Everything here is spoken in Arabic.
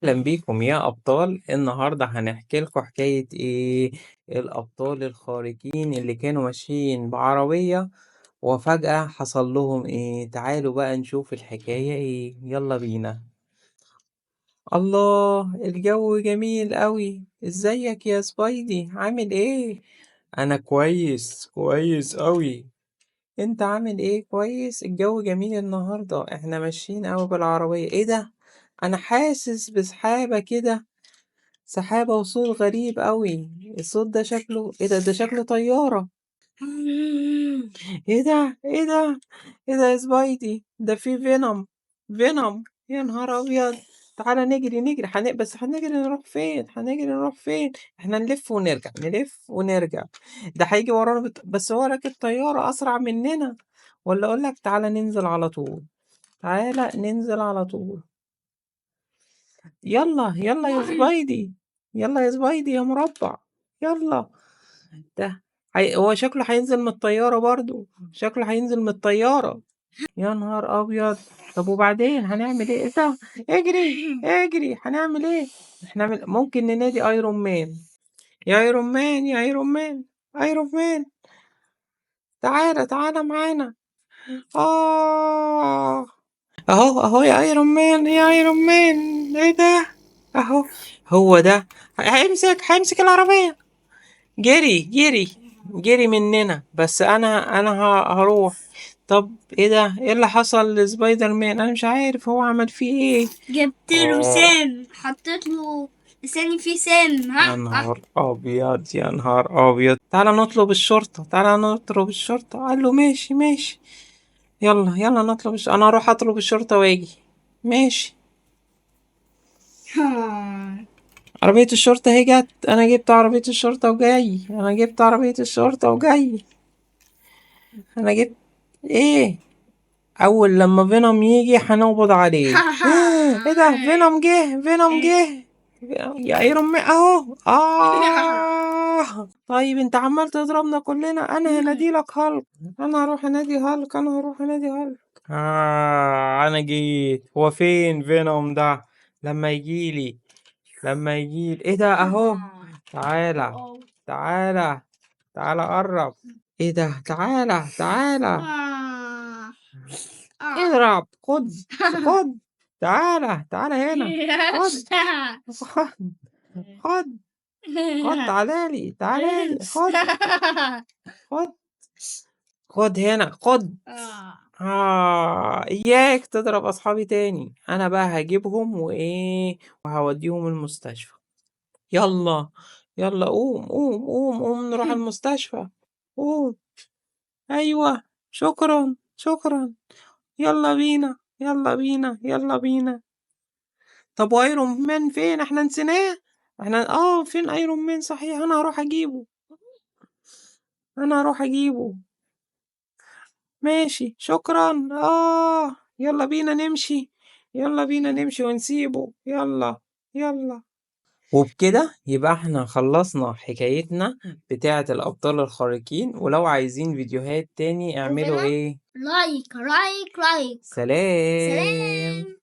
أهلا بيكم يا أبطال. النهاردة هنحكي لكم حكاية الأبطال الخارقين اللي كانوا ماشيين بعربية وفجأة حصل لهم تعالوا بقى نشوف الحكاية يلا بينا. الله، الجو جميل قوي. ازيك يا سبايدي؟ عامل ايه؟ أنا كويس كويس قوي. انت عامل ايه؟ كويس. الجو جميل النهاردة، احنا ماشيين قوي بالعربية. ايه ده؟ انا حاسس بسحابة كده، سحابة وصوت غريب قوي. الصوت ده شكله ايه؟ ده شكله طيارة. ايه ده؟ ايه ده؟ ايه ده يا سبايدي؟ ده في فينوم. فينوم، يا نهار ابيض. تعالى نجري نجري. بس هنجري نروح فين؟ هنجري نروح فين؟ احنا نلف ونرجع نلف ونرجع. ده هيجي ورانا بس هو راكب طيارة اسرع مننا. ولا اقول لك تعالى ننزل على طول. تعالى ننزل على طول. يلا يلا يا سبايدي. يلا يا سبايدي يا مربع. يلا. هو شكله هينزل من الطيارة برضو. شكله هينزل من الطيارة. يا نهار أبيض. طب وبعدين هنعمل ايه؟ إيه ده؟ اجري اجري. هنعمل ايه؟ ممكن ننادي ايرون مان. يا ايرون مان يا ايرون مان. ايرون مان، تعالى تعالى معانا. آه، اهو اهو يا ايرون مان يا ايرون مان. ايه ده؟ اهو. هو ده. هيمسك العربية. جري جري جري مننا. بس انا هروح. طب ايه ده؟ ايه اللي حصل لسبايدر مان؟ انا مش عارف هو عمل فيه ايه. جبت له سام، حطيت له لساني فيه سام. يا نهار ابيض يا نهار ابيض. تعالى نطلب الشرطة، تعالى نطلب الشرطة. قال له ماشي ماشي. يلا يلا نطلب انا هروح اطلب الشرطة واجي. ماشي. عربية الشرطة هي جت. انا جبت عربية الشرطة وجاي. انا جبت عربية الشرطة وجاي. انا جبت ايه؟ اول لما فينوم يجي هنقبض عليه. ايه ده؟ فينوم جه فينوم جه. يا ايرون مان اهو. طيب انت عمال تضربنا كلنا. انا هناديلك هالك. انا هروح انادي هالك. انا هروح انادي هالك. انا جيت. هو فين فينوم ده؟ لما يجيلي. لما يجيلي. ايه ده؟ اهو. تعالى تعالى تعالى قرب. ايه ده؟ تعالى تعالى. اضرب. خد خد. تعالى تعالى هنا. خد خد خد. خد تعالالي تعالالي. خد خد. خد هنا خد. اياك تضرب اصحابي تاني. انا بقى هجيبهم وهوديهم المستشفى. يلا يلا قوم قوم قوم قوم نروح المستشفى. قوم. ايوه. شكرا شكرا. يلا بينا يلا بينا يلا بينا. طب وايرون مان فين؟ احنا نسيناه. احنا فين ايرون مان؟ صحيح، انا هروح اجيبه. انا هروح اجيبه. ماشي شكرا. يلا بينا نمشي. يلا بينا نمشي ونسيبه. يلا يلا. وبكده يبقى احنا خلصنا حكايتنا بتاعة الأبطال الخارقين. ولو عايزين فيديوهات تاني اعملوا ايه؟ لايك لايك لايك. سلام. سلام.